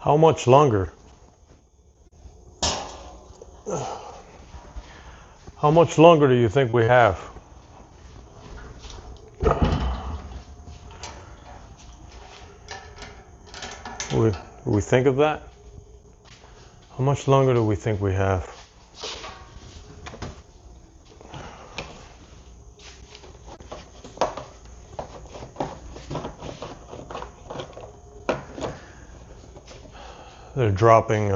How much longer? How much longer do you think we have? We think of that? How much longer do we think we have? They're dropping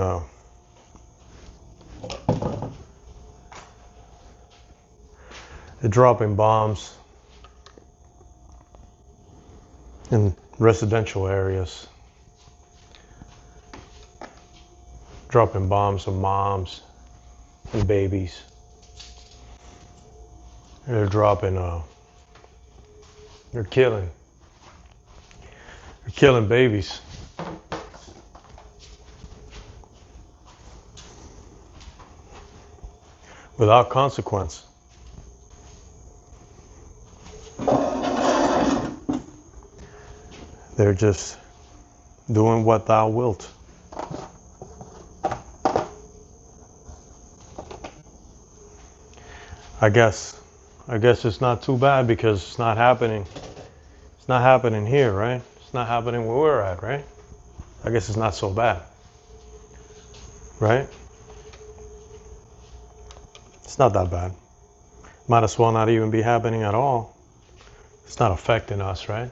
bombs in residential areas. Dropping bombs on moms and babies. They're killing babies. Without consequence. They're just doing what thou wilt. I guess it's not too bad because it's not happening. It's not happening here, right? It's not happening where we're at, right? I guess it's not so bad, right? It's not that bad. Might as well not even be happening at all. It's not affecting us, right?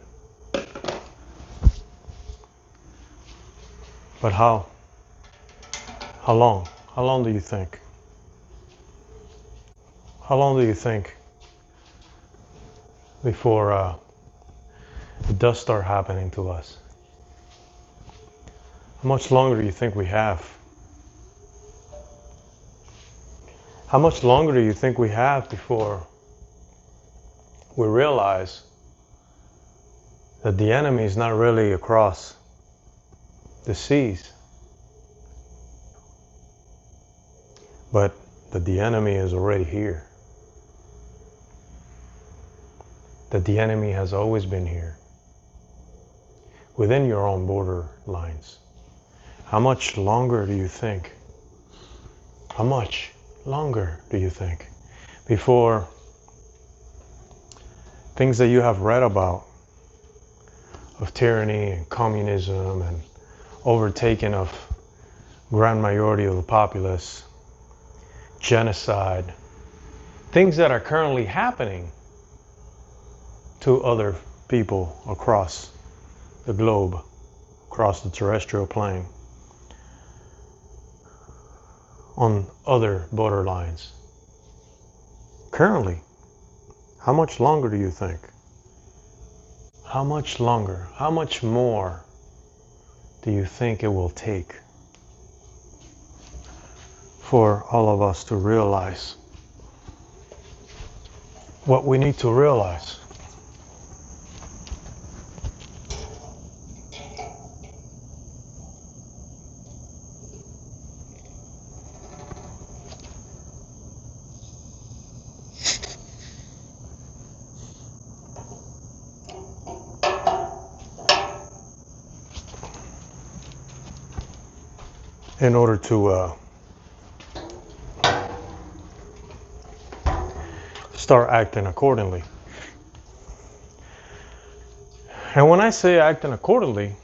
But how long? How long do you think? How long do you think before it does start happening to us? How much longer do you think we have? How much longer do you think we have before we realize that the enemy is not really across the seas, but that the enemy is already here? That the enemy has always been here, within your own border lines. How much longer do you think? How much longer do you think before things that you have read about of tyranny and communism and overtaking of grand majority of the populace, genocide, things that are currently happening to other people across the globe, across the terrestrial plane, on other borderlines. Currently, how much longer do you think? How much longer? How much more do you think it will take for all of us to realize what we need to realize? In order to start acting accordingly. And when I say acting accordingly,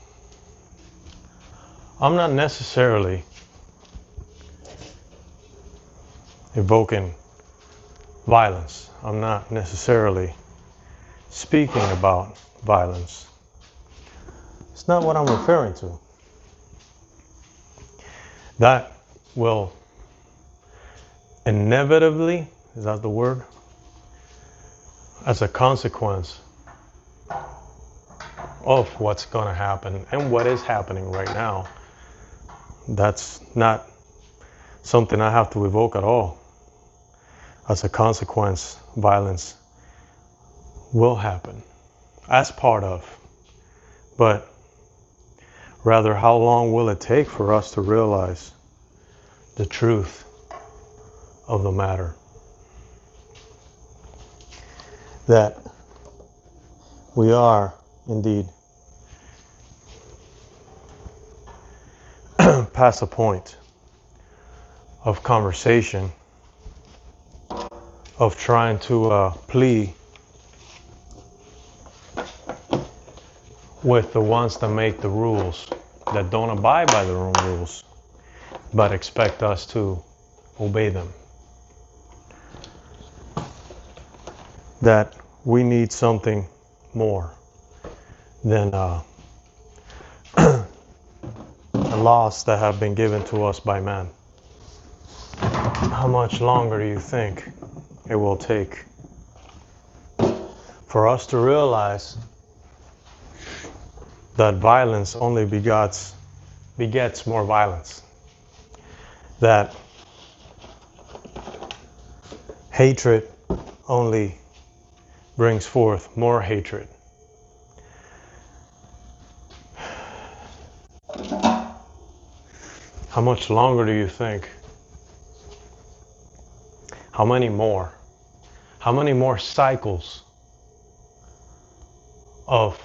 I'm not necessarily evoking violence. I'm not necessarily speaking about violence. It's not what I'm referring to. That will inevitably, is that the word? As a consequence of what's going to happen and what is happening right now, that's not something I have to evoke at all. As a consequence, violence will happen as part of, but rather, how long will it take for us to realize the truth of the matter? That we are indeed past a point of conversation, of trying to plead with the ones that make the rules, that don't abide by their own rules, but expect us to obey them. That we need something more than the laws that have been given to us by man. How much longer do you think it will take for us to realize that violence only begets more violence? That hatred only brings forth more hatred. How much longer do you think? How many more? How many more cycles of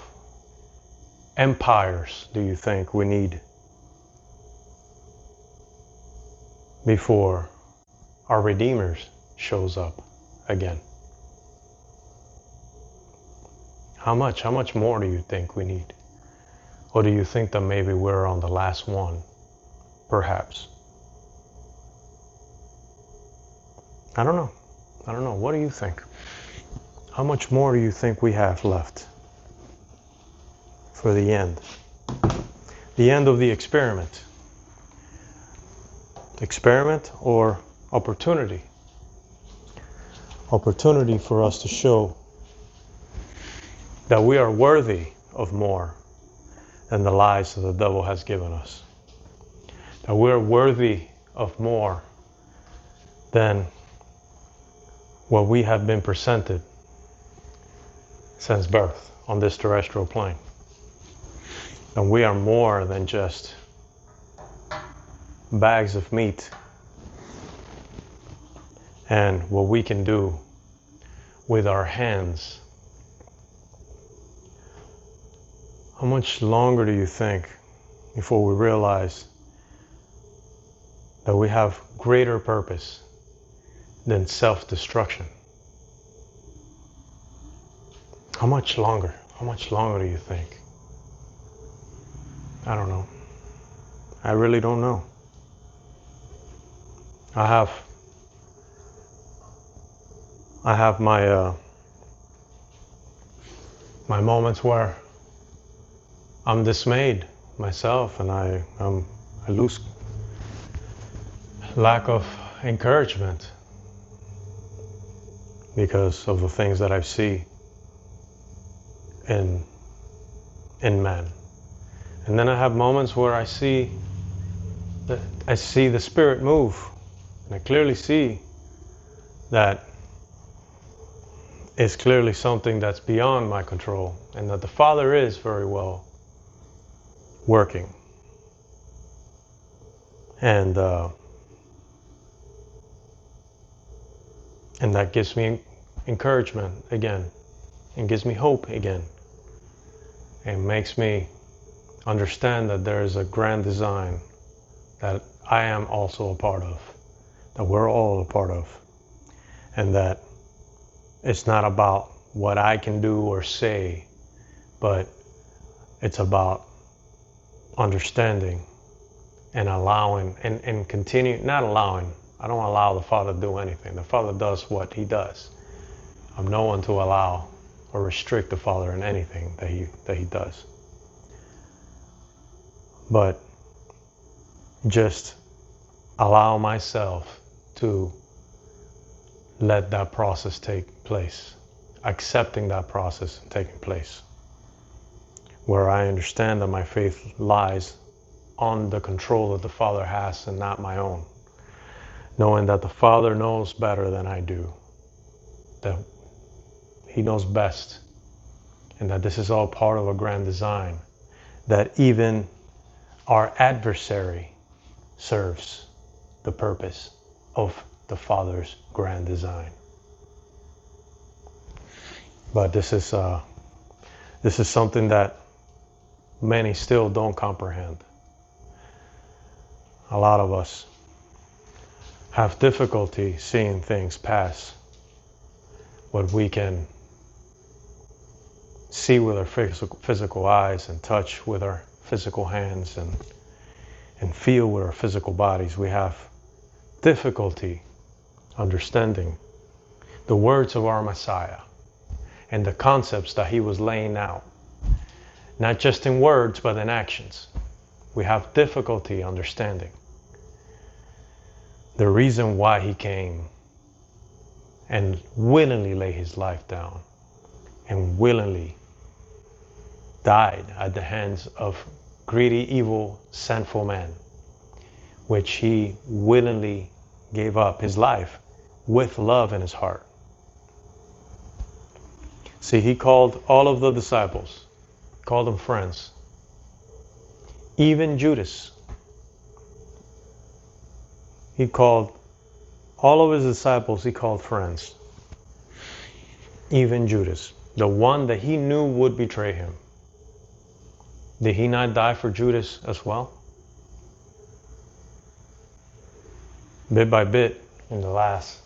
empires do you think we need before our Redeemer shows up again? How much more do you think we need? Or do you think that maybe we're on the last one, perhaps? I don't know. What do you think? How much more do you think we have left for the end? The end of the experiment. Experiment or opportunity? Opportunity for us to show that we are worthy of more than the lies that the devil has given us. That we are worthy of more than what we have been presented since birth on this terrestrial plane. And we are more than just bags of meat and what we can do with our hands. How much longer do you think before we realize that we have greater purpose than self-destruction? How much longer? How much longer do you think? I don't know. I really don't know. I have my my moments where I'm dismayed myself, and I lose lack of encouragement because of the things that I see in man. And then I have moments where I see the Spirit move, and I clearly see that it's clearly something that's beyond my control, and that the Father is very well working. And that gives me encouragement again, and gives me hope again, and makes me understand that there is a grand design that I am also a part of, that we're all a part of, and that it's not about what I can do or say, but it's about understanding and allowing and continue, not allowing. I don't allow the Father to do anything. The Father does what He does. I'm no one to allow or restrict the Father in anything that He does. But just allow myself to let that process take place, accepting that process taking place, where I understand that my faith lies on the control that the Father has and not my own, knowing that the Father knows better than I do, that He knows best, and that this is all part of a grand design, that even our adversary serves the purpose of the Father's grand design. But this is something that many still don't comprehend. a lot of us have difficulty seeing things past what we can see with our physical eyes and touch with our physical hands and feel with our physical bodies. We have difficulty understanding the words of our Messiah and the concepts that he was laying out, not just in words but in actions. We have difficulty understanding the reason why he came and willingly laid his life down and willingly died at the hands of greedy, evil, sinful man, which he willingly gave up his life with love in his heart. See, he called all of the disciples, called them friends. Even Judas, he called all of his disciples, he called friends. Even Judas, the one that he knew would betray him. Did he not die for Judas as well? Bit by bit, in the last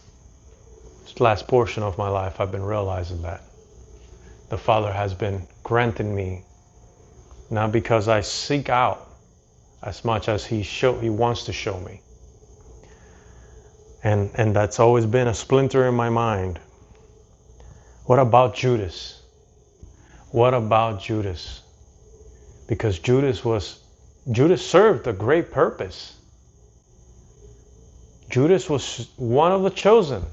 portion of my life, I've been realizing that the Father has been granting me, not because I seek out as much as He wants to show me. And that's always been a splinter in my mind. What about Judas? What about Judas? Because Judas served a great purpose. Judas was one of the chosen,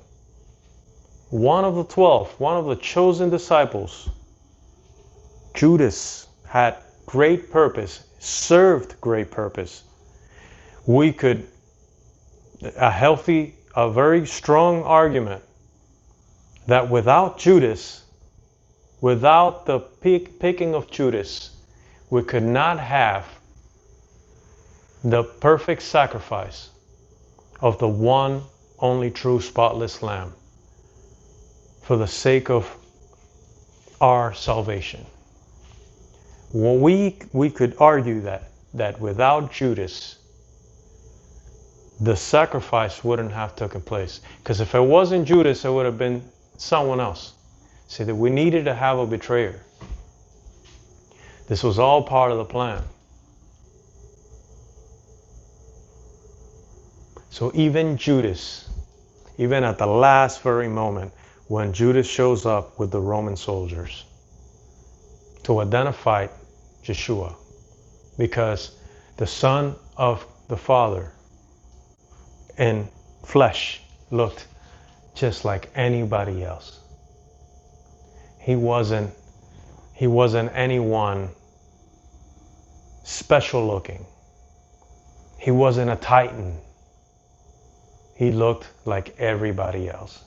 one of the 12, one of the chosen disciples. Judas had great purpose, served great purpose. A very strong argument that without Judas, without the picking of Judas, we could not have the perfect sacrifice of the one only true spotless Lamb for the sake of our salvation. Well, we could argue that without Judas, the sacrifice wouldn't have taken place. Because if it wasn't Judas, it would have been someone else. See, that we needed to have a betrayer. This was all part of the plan. So even Judas, even at the last very moment, when Judas shows up with the Roman soldiers to identify Yeshua, because the Son of the Father in flesh looked just like anybody else. He wasn't anyone special looking. He wasn't a titan. He looked like everybody else.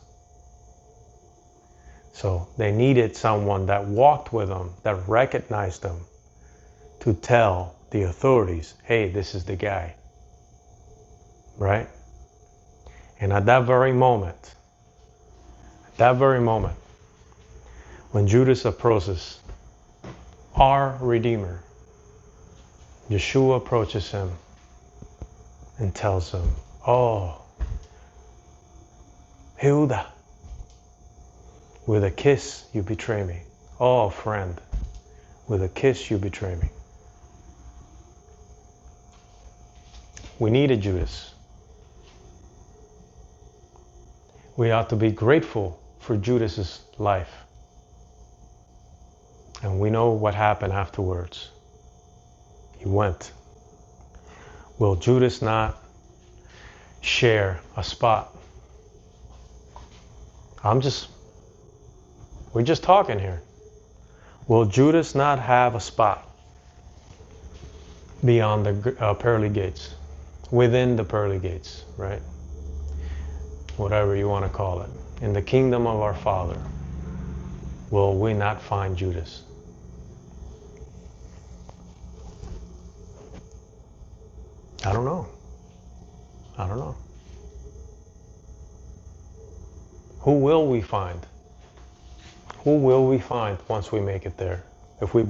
So they needed someone that walked with them, that recognized them, to tell the authorities, hey, this is the guy. Right? And at that very moment, when Judas approaches our Redeemer, Yeshua approaches him and tells him, oh, Hilda, with a kiss you betray me. Oh, friend, with a kiss you betray me. We needed Judas. We ought to be grateful for Judas's life. And we know what happened afterwards. He went. Will Judas not share a spot? We're just talking here. Will Judas not have a spot beyond the pearly gates, within the pearly gates, right? Whatever you want to call it. In the kingdom of our Father, will we not find Judas? I don't know. Who will we find? Who will we find once we make it there? If we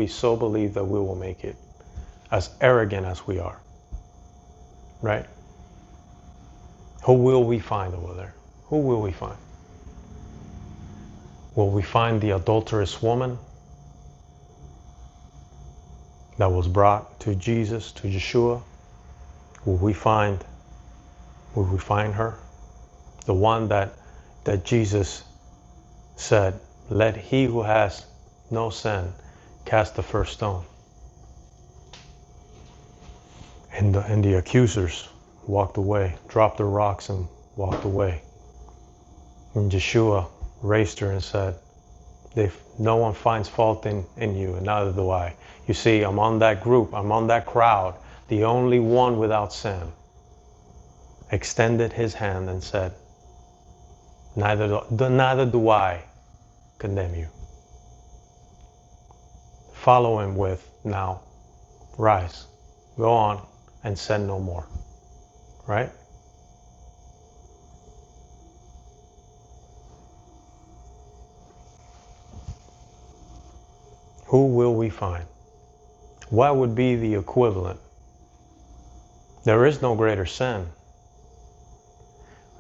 so believe that we will make it, as arrogant as we are. right? Who will we find over there? Who will we find? Will we find the adulterous woman that was brought to Jesus, to Yeshua? Will we find her? The one that Jesus said, let he who has no sin cast the first stone. And the accusers walked away, dropped their rocks and walked away. And Yeshua raised her and said, if no one finds fault in you, and neither do I. You see, I'm on that group, I'm on that crowd, the only one without sin. Extended his hand and said, neither do I condemn you. Follow him with, now, rise, go on, and sin no more. Right? Who will we find? What would be the equivalent? There is no greater sin.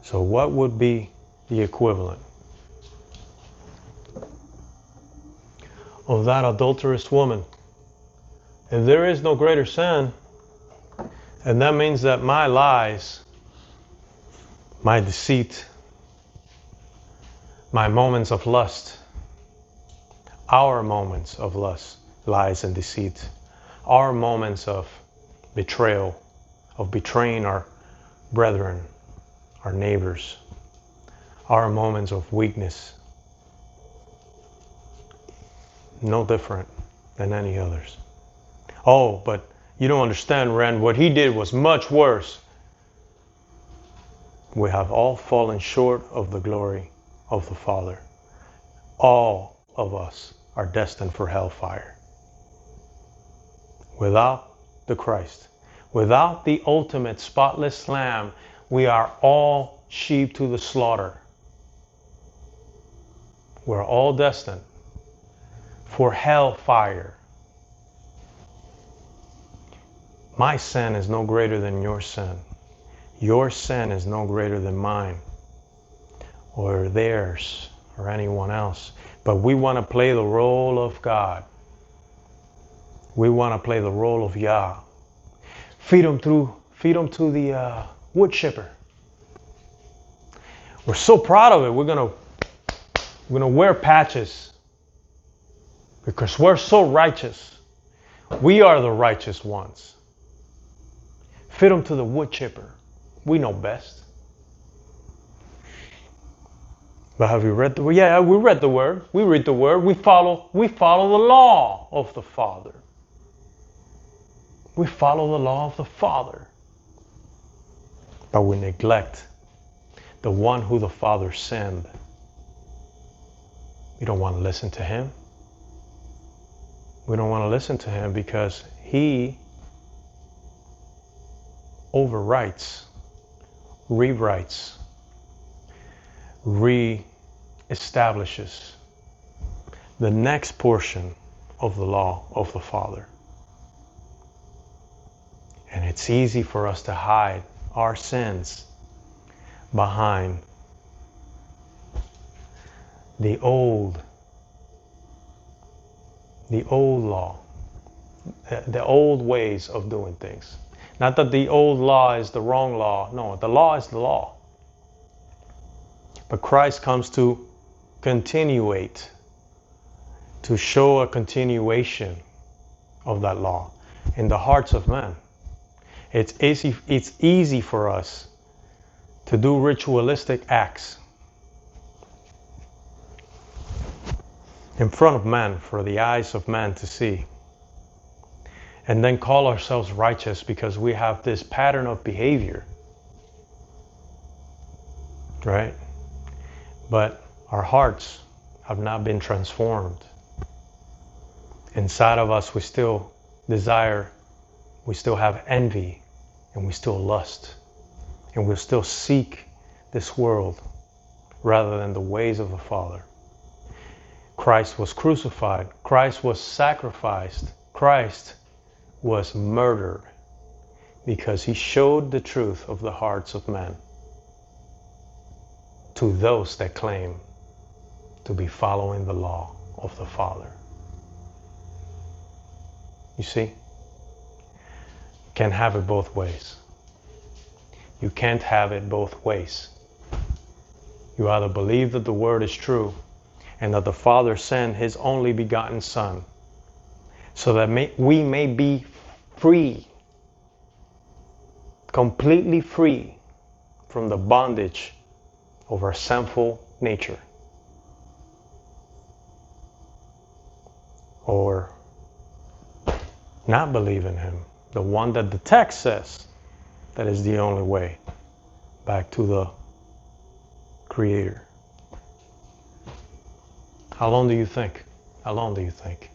So what would be the equivalent of that adulterous woman? If there is no greater sin, and that means that my lies, my deceit, my moments of lust, our moments of lust, lies and deceit, our moments of betrayal, of betraying our brethren, our neighbors, our moments of weakness, no different than any others. Oh, but you don't understand, Ren, what he did was much worse. We have all fallen short of the glory of the Father. All of us are destined for hellfire. Without the Christ, without the ultimate spotless Lamb, we are all sheep to the slaughter. We're all destined for hellfire. My sin is no greater than your sin. Your sin is no greater than mine or theirs or anyone else. But we want to play the role of God. We want to play the role of Yah. Feed them to the wood chipper. We're so proud of it. We're gonna wear patches because we're so righteous. We are the righteous ones. Feed them to the wood chipper. We know best. But have you read the word? Yeah, we read the word. We read the word. We follow the law of the Father. We follow the law of the Father. But we neglect the one who the Father sent. We don't want to listen to him. We don't want to listen to him because he overwrites, rewrites, re-establishes the next portion of the law of the Father. And it's easy for us to hide our sins behind the old law, the old ways of doing things. Not that the old law is the wrong law. No, the law is the law. But Christ comes to continuate, to show a continuation of that law in the hearts of men. It's easy for us to do ritualistic acts in front of men, for the eyes of men to see, and then call ourselves righteous because we have this pattern of behavior, right? But our hearts have not been transformed. Inside of us, we still desire, we still have envy, and we still lust, and we still seek this world rather than the ways of the Father. Christ was crucified. Christ was sacrificed. Christ was murdered. because he showed the truth of the hearts of men to those that claim to be following the law of the Father. You see? Can't have it both ways. You can't have it both ways. You either believe that the word is true and that the Father sent his only begotten Son so that we may be free, completely free from the bondage of our sinful nature. Or not believe in him, the one that the text says that is the only way back to the Creator. How long do you think? How long do you think?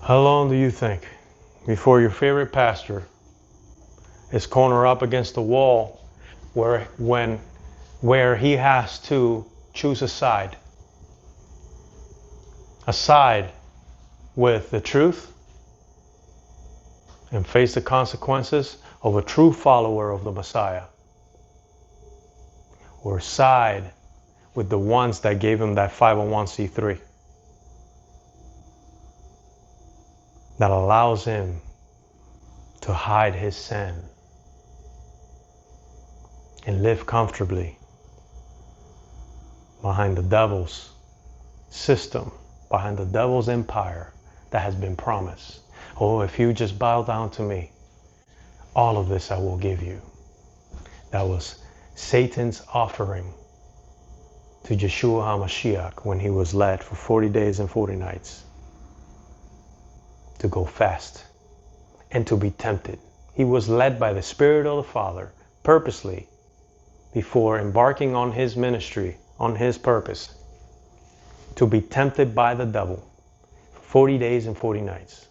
How long do you think before your favorite pastor is cornered up against the wall where he has to choose a side with the truth and face the consequences of a true follower of the Messiah, or side with the ones that gave him that 501c3 that allows him to hide his sin and live comfortably behind the devil's system, behind the devil's empire that has been promised. Oh, if you just bow down to me, all of this I will give you. That was Satan's offering to Yeshua HaMashiach when he was led for 40 days and 40 nights to go fast and to be tempted. He was led by the Spirit of the Father purposely before embarking on his ministry, on his purpose, to be tempted by the devil for 40 days and 40 nights.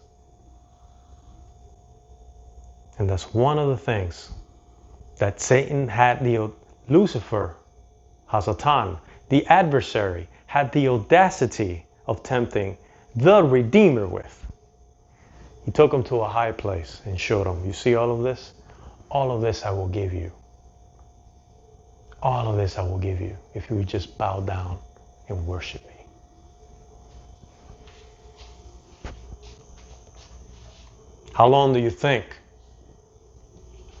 And that's one of the things that Satan had Lucifer, Hasatan, the adversary, had the audacity of tempting the Redeemer with. He took him to a high place and showed him, you see all of this? All of this I will give you. All of this I will give you if you would just bow down and worship me. How long do you think?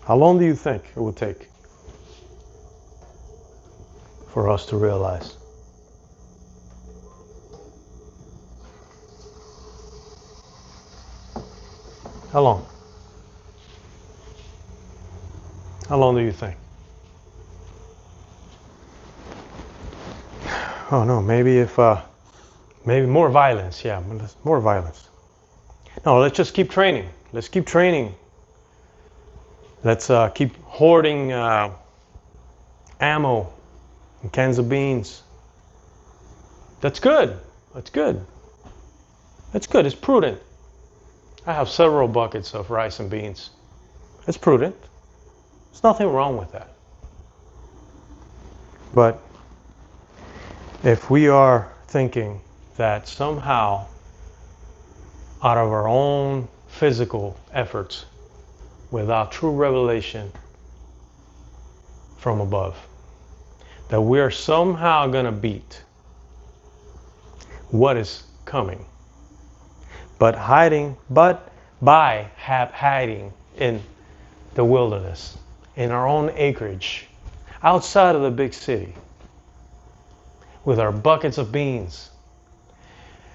How long do you think it will take for us to realize? How long? How long do you think? Oh no, maybe maybe more violence. Yeah, more violence. No, let's just keep training. Let's keep training. Let's keep hoarding ammo and cans of beans. That's good. That's good. That's good. It's prudent. I have several buckets of rice and beans. It's prudent. There's nothing wrong with that. But if we are thinking that somehow out of our own physical efforts, without true revelation from above, that we are somehow going to beat what is coming, but by hiding in the wilderness, in our own acreage, outside of the big city, with our buckets of beans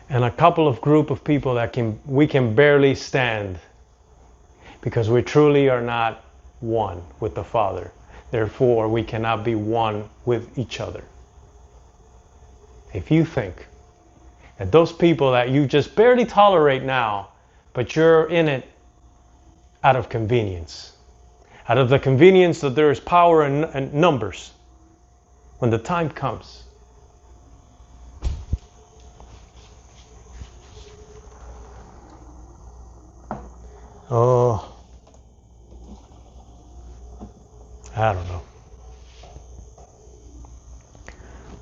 and a couple of group of people that we can barely stand, because we truly are not one with the Father. Therefore, we cannot be one with each other. If you think that those people that you just barely tolerate now, but you're in it out of convenience, out of the convenience that there is power in numbers, when the time comes, oh, I don't know.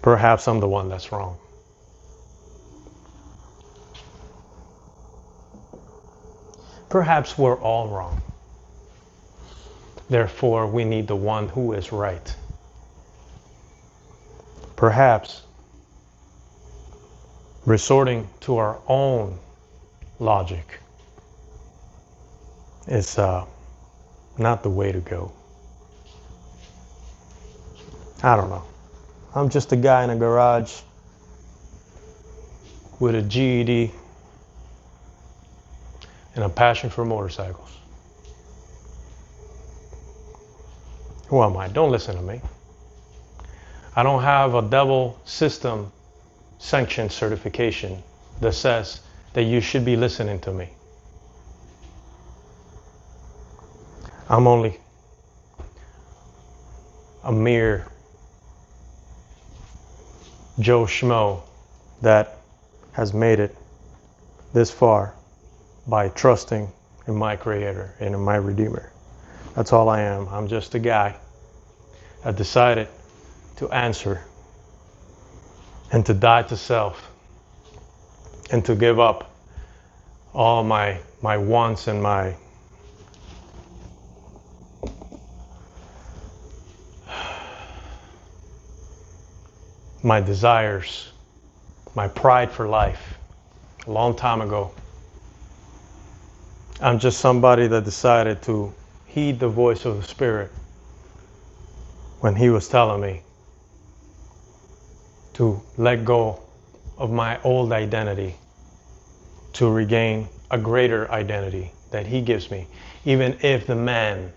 Perhaps I'm the one that's wrong. Perhaps we're all wrong. Therefore, we need the one who is right. Perhaps resorting to our own logic is not the way to go. I don't know. I'm just a guy in a garage with a GED and a passion for motorcycles. Who am I? Don't listen to me. I don't have a devil system sanctioned certification that says that you should be listening to me. I'm only a mere Joe Schmo that has made it this far by trusting in my Creator and in my Redeemer. That's all I am. I'm just a guy that decided to answer and to die to self and to give up all my wants and my desires, my pride for life a long time ago. I'm just somebody that decided to heed the voice of the Spirit when He was telling me to let go of my old identity to regain a greater identity that He gives me, even if the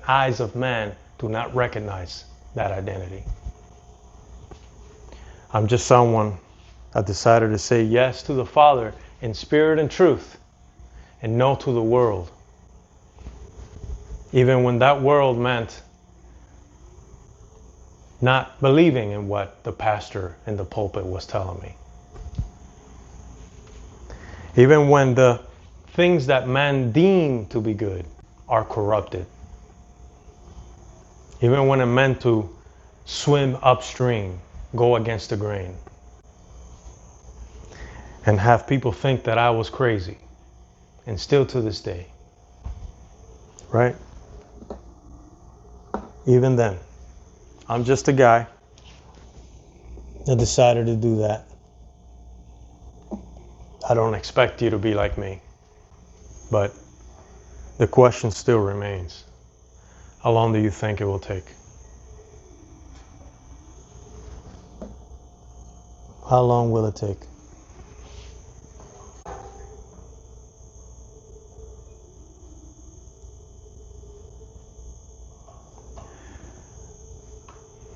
eyes of man do not recognize that identity. I'm just someone that decided to say yes to the Father in spirit and truth and no to the world, even when that world meant not believing in what the pastor in the pulpit was telling me. Even when the things that man deem to be good are corrupted. Even when it meant to swim upstream, go against the grain, and have people think that I was crazy, and still to this day, right? Even then, I'm just a guy that decided to do that. I don't expect you to be like me, but the question still remains. How long do you think it will take? How long will it take?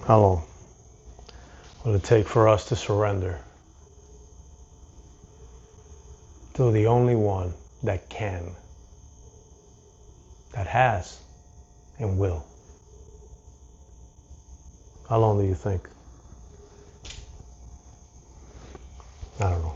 How long will it take for us to surrender to the only one that can, that has, and will? How long do you think? I don't know.